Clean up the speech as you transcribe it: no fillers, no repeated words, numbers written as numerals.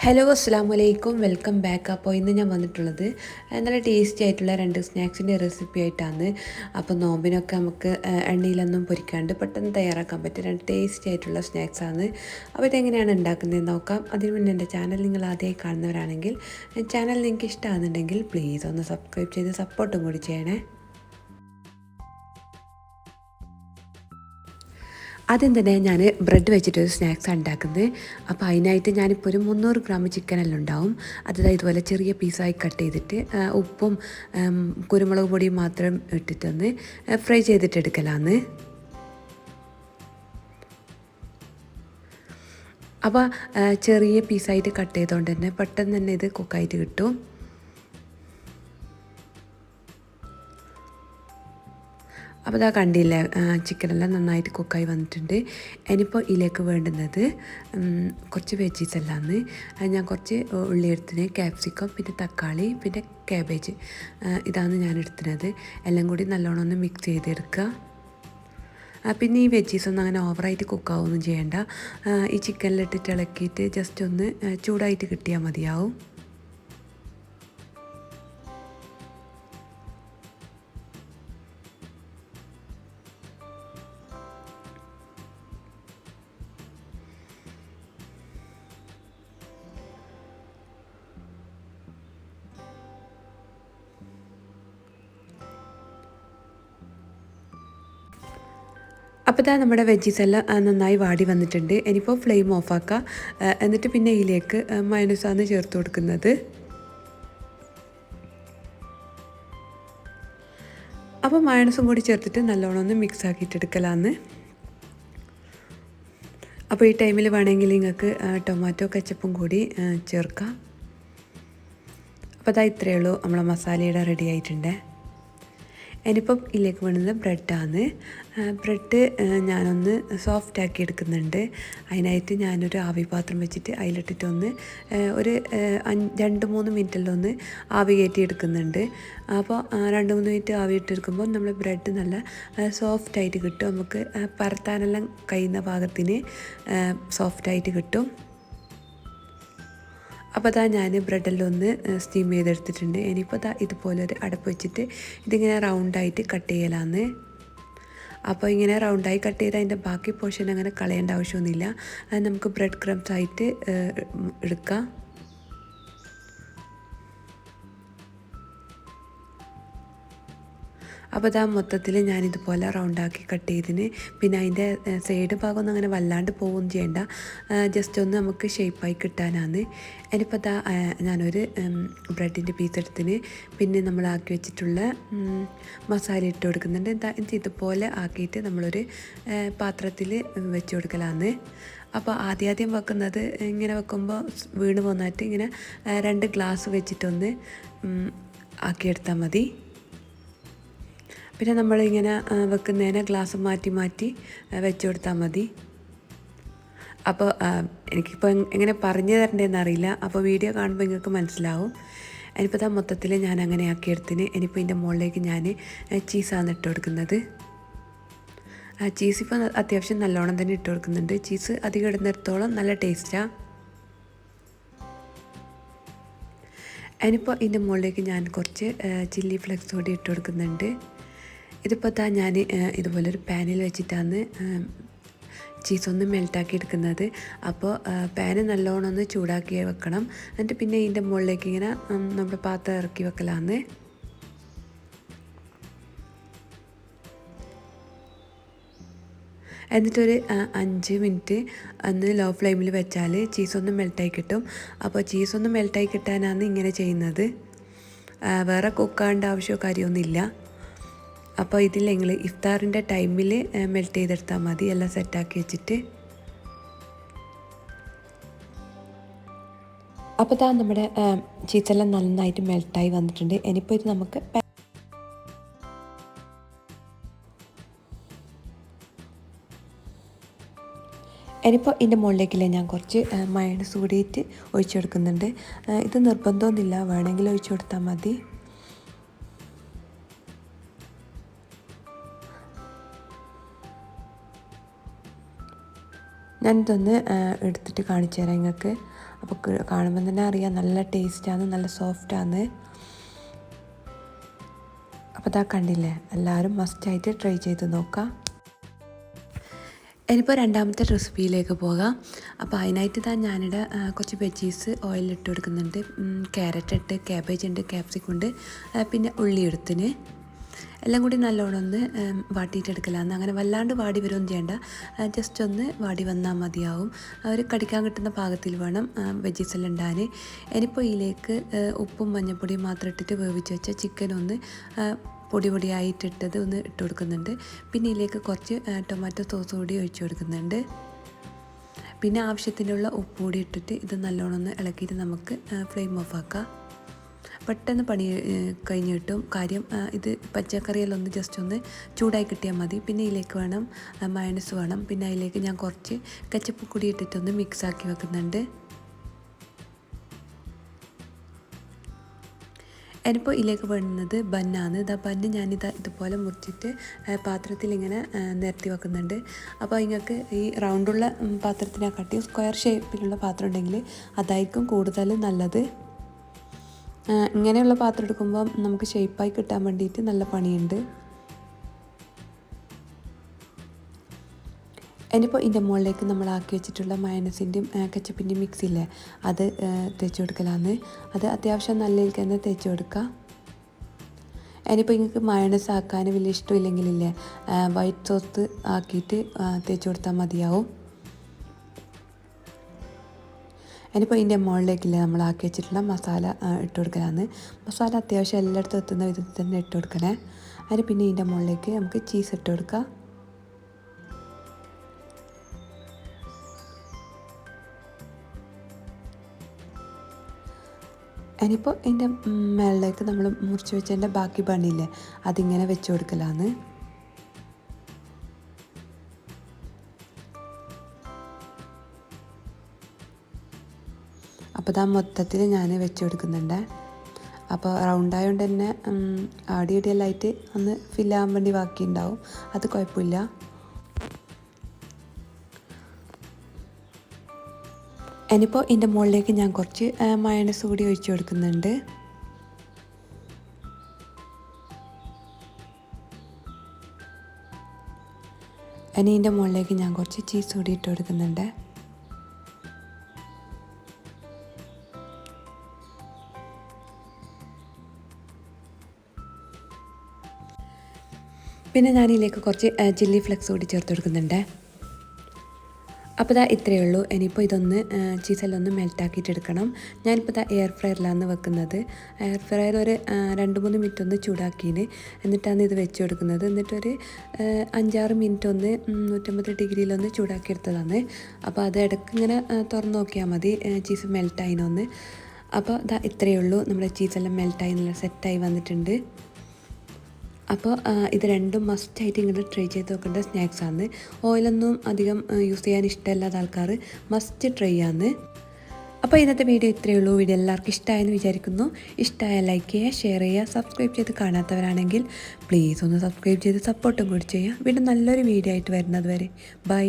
Hello അസ്സാം വലൈക്കും welcome back. അപ്പോൾ ഇന്ന് ഞാൻ വന്നിട്ടുള്ളത് നല്ല ടേസ്റ്റി ആയിട്ടുള്ള രണ്ട് സ്നാക്സിൻ്റെ റെസിപ്പി ആയിട്ടാണ്. അപ്പോൾ നോമ്പിനൊക്കെ നമുക്ക് എണ്ണയിലൊന്നും പൊരിക്കാണ്ട് പെട്ടെന്ന് തയ്യാറാക്കാൻ പറ്റിയ രണ്ട് ടേസ്റ്റി ആയിട്ടുള്ള സ്നാക്സാണ്. അപ്പോൾ ഇതെങ്ങനെയാണ് ഉണ്ടാക്കുന്നതെന്ന് നോക്കാം. അതിന് മുന്നേ എൻ്റെ ചാനൽ നിങ്ങൾ ആദ്യമായി കാണുന്നവരാണെങ്കിൽ ചാനൽ നിങ്ങൾക്ക് ഇഷ്ടമാകുന്നുണ്ടെങ്കിൽ പ്ലീസ് ഒന്ന് സബ്സ്ക്രൈബ് ചെയ്ത് സപ്പോർട്ടും കൂടി ചെയ്യണേ. ആദ്യം തന്നെ ഞാൻ ബ്രെഡ് വെച്ചിട്ടൊരു സ്നാക്സ് ഉണ്ടാക്കുന്നത്. അപ്പോൾ അതിനായിട്ട് ഞാനിപ്പോൾ ഒരു 300 ഗ്രാം ചിക്കനെല്ലാം ഉണ്ടാവും. അത് ഇതുപോലെ ചെറിയ പീസായി കട്ട് ചെയ്തിട്ട് ഉപ്പും കുരുമുളക് പൊടിയും മാത്രം ഇട്ടിട്ടൊന്ന് ഫ്രൈ ചെയ്തിട്ടെടുക്കലാന്ന്. അപ്പോൾ ചെറിയ പീസായിട്ട് കട്ട് ചെയ്തുകൊണ്ട് തന്നെ പെട്ടെന്ന് തന്നെ ഇത് കുക്കായിട്ട് കിട്ടും. അപ്പോൾ ഇതാ കണ്ടില്ലേ, ചിക്കനെല്ലാം നന്നായിട്ട് കുക്കായി വന്നിട്ടുണ്ട്. ഇനിയിപ്പോൾ ഇതിലേക്ക് വേണ്ടുന്നത് കുറച്ച് വെജീസ് എല്ലാമാണ്. ഞാൻ കുറച്ച് ഉള്ളി എടുത്തിന്, ക്യാപ്സിക്കം, പിന്നെ തക്കാളി, പിന്നെ കാബേജ്, ഇതാണ് ഞാൻ എടുക്കുന്നത്. എല്ലാം കൂടി നല്ലോണം ഒന്ന് മിക്സ് ചെയ്തെടുക്കുക. പിന്നെ ഈ വെജീസൊന്നും അങ്ങനെ ഓവറായിട്ട് കുക്കാവൊന്നും ചെയ്യേണ്ട. ഈ ചിക്കനിലിട്ടിട്ട് ഇളക്കിയിട്ട് ജസ്റ്റ് ഒന്ന് ചൂടായിട്ട് കിട്ടിയാൽ മതിയാവും. അപ്പോൾ ഇതാ നമ്മുടെ വെജീസ് എല്ലാം നന്നായി വാടി വന്നിട്ടുണ്ട്. ഇനിയിപ്പോൾ ഫ്ലെയിം ഓഫാക്കുക. എന്നിട്ട് പിന്നെ ഇതിലേക്ക് മയോണൈസാണ് ചേർത്ത് കൊടുക്കുന്നത്. അപ്പോൾ മയോണൈസും കൂടി ചേർത്തിട്ട് നല്ലോണം ഒന്ന് മിക്സ് ആക്കിയിട്ടെടുക്കലാന്ന്. അപ്പോൾ ഈ ടൈമിൽ വേണമെങ്കിൽ നിങ്ങൾക്ക് ടൊമാറ്റോ കെച്ചപ്പും കൂടി ചേർക്കാം. അപ്പോൾ അതാ ഇത്രയേ ഉള്ളൂ, നമ്മളെ മസാലയുടെ റെഡി ആയിട്ടുണ്ട്. ഇനിയിപ്പം ഇതിലേക്ക് വേണ്ടുന്നത് ബ്രെഡാണ്. ബ്രെഡ് ഞാനൊന്ന് സോഫ്റ്റ് ആക്കി എടുക്കുന്നുണ്ട്. അതിനായിട്ട് ഞാനൊരു ആവി പാത്രം വെച്ചിട്ട് അതിലിട്ടിട്ടൊന്ന് ഒരു 2-3 മിനിറ്റെല്ലാം ഒന്ന് ആവി കയറ്റി എടുക്കുന്നുണ്ട്. അപ്പോൾ 2-3 മിനിറ്റ് ആവി ഇട്ടെടുക്കുമ്പോൾ നമ്മൾ ബ്രെഡ് നല്ല സോഫ്റ്റായിട്ട് കിട്ടും. നമുക്ക് പരത്താനെല്ലാം കഴിയുന്ന പാകത്തിന് സോഫ്റ്റായിട്ട് കിട്ടും. അപ്പോൾ അതാ ഞാൻ ബ്രെഡെല്ലാം ഒന്ന് സ്റ്റീം ചെയ്തെടുത്തിട്ടുണ്ട്. ഇനിയിപ്പോൾ അതാ ഇതുപോലെ ഒരു അടപ്പ് വെച്ചിട്ട് ഇതിങ്ങനെ റൗണ്ടായിട്ട് കട്ട് ചെയ്യലാന്ന്. അപ്പോൾ ഇങ്ങനെ റൗണ്ടായി കട്ട് ചെയ്ത് അതിൻ്റെ ബാക്കി പോർഷൻ അങ്ങനെ കളയേണ്ട ആവശ്യമൊന്നുമില്ല. അത് നമുക്ക് ബ്രെഡ് ക്രംസ് ആയിട്ട് എടുക്കാം. അപ്പോൾ ഇതാ മൊത്തത്തിൽ ഞാനിതുപോലെ റൗണ്ടാക്കി കട്ട് ചെയ്തിന്. പിന്നെ അതിൻ്റെ സൈഡ് ഭാഗമൊന്നും അങ്ങനെ വല്ലാണ്ട് പോവുകയൊന്നും ചെയ്യേണ്ട, ജസ്റ്റ് ഒന്ന് നമുക്ക് ഷേപ്പായി കിട്ടാനാണ്. ഇനിയിപ്പോൾ ഇതാ ഞാനൊരു ബ്രെഡിൻ്റെ പീസ് എടുത്തിന്. പിന്നെ നമ്മളാക്കി വെച്ചിട്ടുള്ള മസാല ഇട്ട് കൊടുക്കുന്നുണ്ട്. എന്നിട്ട് ഇതുപോലെ ആക്കിയിട്ട് നമ്മളൊരു പാത്രത്തിൽ വെച്ച് കൊടുക്കലാന്ന്. അപ്പോൾ ആദ്യം വെക്കുന്നത് ഇങ്ങനെ വെക്കുമ്പോൾ വീണ് പോന്നിട്ട് ഇങ്ങനെ 2 ഗ്ലാസ് വെച്ചിട്ടൊന്ന് ആക്കിയെടുത്താൽ മതി. പിന്നെ നമ്മളിങ്ങനെ വെക്കുന്നതിന് ഗ്ലാസ് മാറ്റി മാറ്റി വെച്ച് കൊടുത്താൽ മതി. അപ്പോൾ എനിക്കിപ്പോൾ എങ്ങനെ പറഞ്ഞു തരേണ്ടതെന്ന് അറിയില്ല. അപ്പോൾ വീഡിയോ കാണുമ്പോൾ നിങ്ങൾക്ക് മനസ്സിലാവും. ഇനിയിപ്പോൾ ഇതാ മൊത്തത്തിൽ ഞാൻ അങ്ങനെ ആക്കിയെടുത്തിന്. ഇനിയിപ്പോൾ ഇതിൻ്റെ മുകളിലേക്ക് ഞാൻ ചീസാണ് ഇട്ട് കൊടുക്കുന്നത്. ചീസ് ഇപ്പോൾ അത്യാവശ്യം നല്ലോണം തന്നെ ഇട്ട് കൊടുക്കുന്നുണ്ട്. ചീസ് അധികം ഇടുന്നിടത്തോളം നല്ല ടേസ്റ്റാണ്. ഇനിയിപ്പോൾ ഇതിൻ്റെ മുകളിലേക്ക് ഞാൻ കുറച്ച് ചില്ലി ഫ്ലെക്സ് കൂടി ഇട്ട് കൊടുക്കുന്നുണ്ട്. ഇതിപ്പോൾ താ ഞാൻ ഇതുപോലെ ഒരു പാനിൽ വെച്ചിട്ടാണ് ചീസൊന്ന് മെൽറ്റാക്കി എടുക്കുന്നത്. അപ്പോൾ പാന് നല്ലോണം ഒന്ന് ചൂടാക്കി വെക്കണം. എന്നിട്ട് പിന്നെ ഇതിൻ്റെ മുകളിലേക്ക് ഇങ്ങനെ നമ്മുടെ പാത്രം ഇറക്കി വെക്കലാന്ന്. എന്നിട്ടൊരു 5 മിനിറ്റ് ഒന്ന് ലോ ഫ്ലെയിമിൽ വെച്ചാൽ ചീസൊന്ന് മെൽറ്റായി കിട്ടും. അപ്പോൾ ചീസൊന്ന് മെൽറ്റായി കിട്ടാനാണ് ഇങ്ങനെ ചെയ്യുന്നത്. വേറെ കുക്കാവേണ്ട ആവശ്യമോ കാര്യമൊന്നുമില്ല. അപ്പോൾ ഇതിൽ നിങ്ങൾ ഇഫ്താറിൻ്റെ ടൈമിൽ മെൽറ്റ് ചെയ്തെടുത്താൽ മതി, എല്ലാം സെറ്റാക്കി വെച്ചിട്ട്. അപ്പോൾ ഇതാ നമ്മുടെ ചീസെല്ലാം നന്നായിട്ട് മെൽറ്റായി വന്നിട്ടുണ്ട്. ഇനിയിപ്പോൾ ഇത് നമുക്ക് ഇനിയിപ്പോൾ ഇതിൻ്റെ മുകളിലേക്കില്ലേ ഞാൻ കുറച്ച് മയോണൈസ് കൂടിയിട്ട് ഒഴിച്ചു കൊടുക്കുന്നുണ്ട്. ഇത് നിർബന്ധമൊന്നുമില്ല, വേണമെങ്കിൽ ഒഴിച്ചു കൊടുത്താൽ മതി. ഞാനിതൊന്ന് എടുത്തിട്ട് കാണിച്ചു തരാം നിങ്ങൾക്ക്. അപ്പോൾ കാണുമ്പോൾ തന്നെ അറിയാം നല്ല ടേസ്റ്റാണ്, നല്ല സോഫ്റ്റാണ്. അപ്പോൾ ഇതാ കണ്ടില്ലേ, എല്ലാവരും മസ്റ്റായിട്ട് ട്രൈ ചെയ്ത് നോക്കാം. ഇനിയിപ്പോൾ രണ്ടാമത്തെ റെസിപ്പിയിലേക്ക് പോകാം. അപ്പോൾ അതിനായിട്ട് ഇതാ ഞാനിവിടെ കുറച്ച് വെജീസ് ഓയിലിട്ട് കൊടുക്കുന്നുണ്ട്. ക്യാരറ്റ് ഉണ്ട്, ക്യാബേജ് ഉണ്ട്, ക്യാപ്സിക്കം ഉണ്ട്, പിന്നെ ഉള്ളി എടുത്തിന് എല്ലാം കൂടി നല്ലോണം ഒന്ന് വാട്ടിയിട്ടെടുക്കലാന്ന്. അങ്ങനെ വല്ലാണ്ട് വാടി വരുമൊന്നും ചെയ്യേണ്ട, ജസ്റ്റ് ഒന്ന് വാടി വന്നാൽ മതിയാവും. ഒരു കടിക്കാൻ കിട്ടുന്ന പാകത്തിൽ വേണം വെജീസ് എല്ലാം ഉണ്ടാകാൻ. ഇനിയിപ്പോൾ ഇതിലേക്ക് ഉപ്പും മഞ്ഞൾപ്പൊടിയും മാത്രം ഇട്ടിട്ട് വേവിച്ച് വെച്ച ചിക്കൻ ഒന്ന് പൊടി പൊടിയായിട്ടിട്ടത് ഒന്ന് ഇട്ട് കൊടുക്കുന്നുണ്ട്. പിന്നെ ഇതിലേക്ക് കുറച്ച് ടൊമാറ്റോ സോസ് കൂടി ഒഴിച്ച് കൊടുക്കുന്നുണ്ട്. പിന്നെ ആവശ്യത്തിനുള്ള ഉപ്പ് കൂടി ഇട്ടിട്ട് ഇത് നല്ലോണം ഒന്ന് ഇളക്കിയിട്ട് നമുക്ക് ഫ്ലെയിം ഓഫ് ആക്കാം. പെട്ടെന്ന് പണി കഴിഞ്ഞ് കിട്ടും. കാര്യം ഇത് പച്ചക്കറിയെല്ലാം ഒന്ന് ജസ്റ്റ് ഒന്ന് ചൂടായി കിട്ടിയാൽ മതി. പിന്നെ ഇതിലേക്ക് വേണം മയോണൈസ് വേണം. പിന്നെ അതിലേക്ക് ഞാൻ കുറച്ച് കെച്ചപ്പ് കൂടി ഇട്ടിട്ടൊന്ന് മിക്സാക്കി വെക്കുന്നുണ്ട്. ഇനിയിപ്പോൾ ഇതിലേക്ക് വേണ്ടുന്നത് ബന്നാണ്. ബന്ന് ഞാനിതാ ഇതുപോലെ മുറിച്ചിട്ട് പാത്രത്തിൽ ഇങ്ങനെ നിരത്തി വെക്കുന്നുണ്ട്. അപ്പോൾ നിങ്ങൾക്ക് ഈ റൗണ്ടുള്ള പാത്രത്തിനെക്കാട്ടിയും സ്ക്വയർ ഷേപ്പിലുള്ള പാത്രം ഉണ്ടെങ്കിൽ അതായിരിക്കും കൂടുതൽ നല്ലത്. ഇങ്ങനെയുള്ള പാത്രം എടുക്കുമ്പോൾ നമുക്ക് ഷേപ്പായി കിട്ടാൻ വേണ്ടിയിട്ട് നല്ല പണിയുണ്ട്. ഇനിയിപ്പോൾ ഇതിൻ്റെ മുകളിലേക്ക് നമ്മൾ ആക്കി വെച്ചിട്ടുള്ള മയോണൈസിൻ്റെയും കെച്ചപ്പിൻ്റെയും മിക്സില്ലേ, അത് തേച്ച് കൊടുക്കലാന്ന്. അത് അത്യാവശ്യം നല്ല രീതിക്ക് തന്നെ തേച്ച് കൊടുക്കുക. ഇനിയിപ്പോൾ നിങ്ങൾക്ക് മയോണൈസ് ആക്കാൻ വലിയ ഇഷ്ടമില്ലെങ്കിലില്ലേ, വൈറ്റ് സോസ് ആക്കിയിട്ട് തേച്ച് കൊടുത്താൽ മതിയാവും. ഇനിയിപ്പോൾ ഇതിൻ്റെ മുകളിലേക്കില്ലേ നമ്മൾ ആക്കി വെച്ചിട്ടുള്ള മസാല ഇട്ട് കൊടുക്കലാന്ന്. മസാല അത്യാവശ്യം എല്ലായിടത്തും എത്തുന്ന വിധത്തിൽ തന്നെ ഇട്ട് കൊടുക്കണേ. അതിന് പിന്നെ ഇതിൻ്റെ മുകളിലേക്ക് നമുക്ക് ചീസ് ഇട്ട് കൊടുക്കാം. ഇനിയിപ്പോൾ ഇതിൻ്റെ മുകളിലേക്ക് നമ്മൾ മുറിച്ച് വെച്ചതിൻ്റെ ബാക്കി പണിയില്ലേ, അതിങ്ങനെ വെച്ച് കൊടുക്കലാന്ന്. അപ്പോൾ ഇതാ മൊത്തത്തിൽ ഞാൻ വെച്ച് കൊടുക്കുന്നുണ്ട്. അപ്പോൾ റൗണ്ടായതുകൊണ്ട് തന്നെ ആടിയടിയെല്ലായിട്ട് ഒന്ന് ഫില്ലാകാൻ വേണ്ടി ബാക്കിയുണ്ടാവും, അത് കുഴപ്പമില്ല. ഇനിയിപ്പോൾ ഇതിൻ്റെ മുകളിലേക്ക് ഞാൻ കുറച്ച് മയോണൈസ് കൂടി ഒഴിച്ച് കൊടുക്കുന്നുണ്ട്. ഇനി ഇതിൻ്റെ മുകളിലേക്ക് ഞാൻ കുറച്ച് ചീസ് കൂടി ഇട്ട് കൊടുക്കുന്നുണ്ട്. പിന്നെ ഞാനിതിലേക്ക് കുറച്ച് ചില്ലി ഫ്ലെക്സ് കൂടി ചേർത്ത് കൊടുക്കുന്നുണ്ട്. അപ്പോൾ ഇതാ ഇത്രയേ ഉള്ളൂ. ഇനിയിപ്പോൾ ഇതൊന്ന് ചീസെല്ലാം ഒന്ന് മെൽറ്റാക്കിയിട്ട് എടുക്കണം. ഞാനിപ്പോൾ ഇതാ എയർ ഫ്രയറിലാണ് വെക്കുന്നത്. എയർ ഫ്രയർ ഒരു 2-3 മിനിറ്റ് ഒന്ന് ചൂടാക്കിന്, എന്നിട്ടാണ് ഇത് വെച്ച് കൊടുക്കുന്നത്. എന്നിട്ടൊരു 5-6 മിനിറ്റ് ഒന്ന് 150 ഡിഗ്രിയിലൊന്ന് ചൂടാക്കിയെടുത്തതാണ്. അപ്പോൾ അത് ഇടയ്ക്ക് ഇങ്ങനെ തുറന്ന് നോക്കിയാൽ മതി ചീസ് മെൽറ്റായിനൊന്ന്. അപ്പോൾ ഇതാ ഇത്രയേ ഉള്ളൂ, നമ്മുടെ ചീസെല്ലാം മെൽറ്റായി നല്ല സെറ്റായി വന്നിട്ടുണ്ട്. അപ്പോൾ ഇത് രണ്ടും മസ്റ്റായിട്ട് ഇങ്ങനെ ട്രൈ ചെയ്ത് നോക്കേണ്ട സ്നാക്സാണ്. ഓയിലൊന്നും അധികം യൂസ് ചെയ്യാൻ ഇഷ്ടമല്ലാത്ത ആൾക്കാർ മസ്റ്റ് ട്രൈ ആണ്. അപ്പോൾ ഇന്നത്തെ വീഡിയോ ഇത്രയേ ഉള്ളൂ. വീഡിയോ എല്ലാവർക്കും ഇഷ്ടമായെന്ന് വിചാരിക്കുന്നു. ഇഷ്ടമായ ലൈക്ക് ചെയ്യുക, ഷെയർ ചെയ്യുക. സബ്സ്ക്രൈബ് ചെയ്ത് കാണാത്തവരാണെങ്കിൽ പ്ലീസ് ഒന്ന് സബ്സ്ക്രൈബ് ചെയ്ത് സപ്പോർട്ടും കൂടി ചെയ്യുക. വീണ്ടും നല്ലൊരു വീഡിയോ ആയിട്ട് വരുന്നത് വരെ ബൈ.